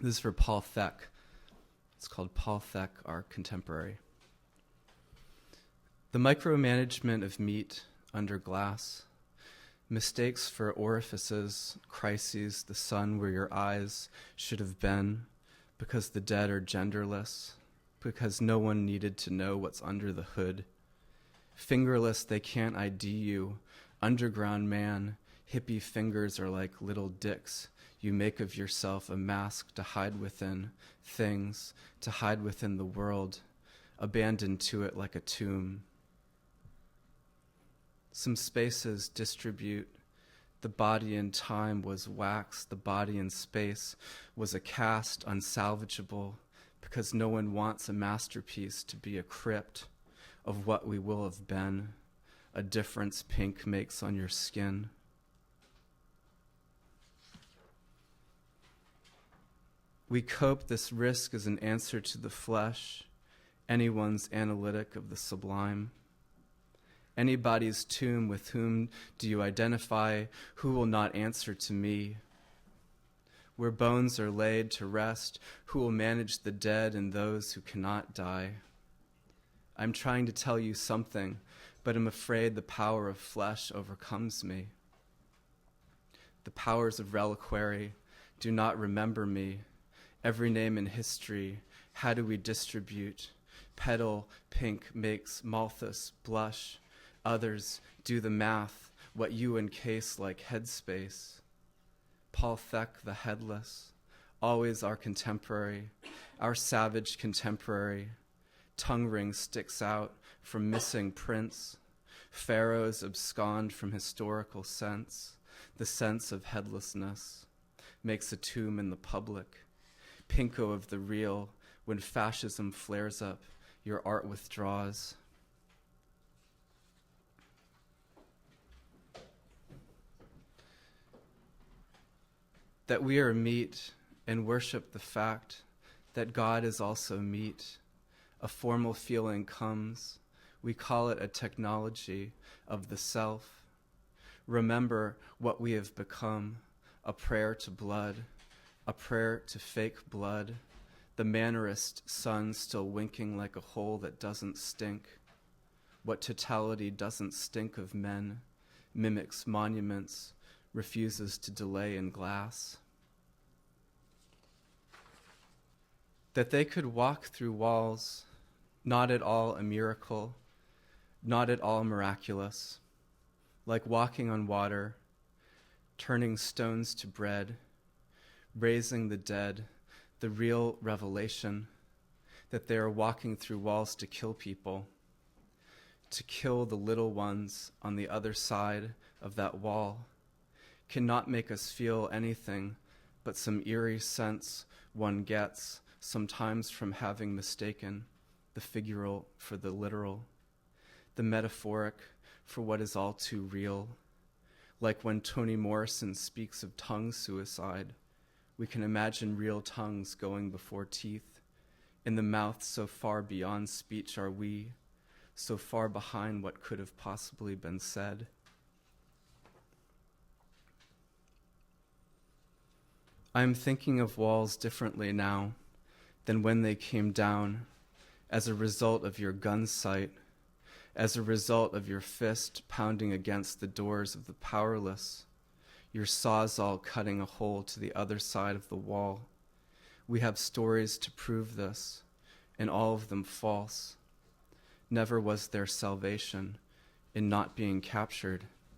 This is for Paul Thek. It's called Paul Thek, Our Contemporary. The micromanagement of meat under glass, mistakes for orifices, crises, the sun where your eyes should have been, because the dead are genderless, because no one needed to know what's under the hood. Fingerless, they can't ID you. Underground man, hippie fingers are like little dicks. You make of yourself a mask to hide within things, to hide within the world, abandoned to it like a tomb. Some spaces distribute. The body in time was wax. The body in space was a cast unsalvageable, because no one wants a masterpiece to be a crypt of what we will have been, a difference pink makes on your skin. We cope this risk as an answer to the flesh, anyone's analytic of the sublime. Anybody's tomb, with whom do you identify? Who will not answer to me? Where bones are laid to rest, who will manage the dead and those who cannot die? I'm trying to tell you something, but I'm afraid the power of flesh overcomes me. The powers of reliquary do not remember me. Every name in history, how do we distribute? Petal, pink makes Malthus blush. Others do the math, what you encase like headspace. Paul Thek, the headless, always our contemporary, our savage contemporary. Tongue ring sticks out from missing prints. Pharaohs abscond from historical sense. The sense of headlessness makes a tomb in the public. Pinko of the real, when fascism flares up, your art withdraws. That we are meat and worship the fact that God is also meat. A formal feeling comes. We call it a technology of the self. Remember what we have become, a prayer to blood, a prayer to fake blood, the mannerist sun still winking like a hole that doesn't stink. What totality doesn't stink of men, mimics monuments, refuses to delay in glass. That they could walk through walls, not at all a miracle, not at all miraculous, like walking on water, turning stones to bread, raising the dead, the real revelation that they are walking through walls to kill people, to kill the little ones on the other side of that wall, cannot make us feel anything but some eerie sense one gets sometimes from having mistaken the figural for the literal, the metaphoric for what is all too real. Like when Toni Morrison speaks of tongue suicide, we can imagine real tongues going before teeth. In the mouth so far beyond speech are we, so far behind what could have possibly been said. I am thinking of walls differently now than when they came down, as a result of your gun sight, as a result of your fist pounding against the doors of the powerless, your sawzall cutting a hole to the other side of the wall. We have stories to prove this, and all of them false. Never was there salvation in not being captured.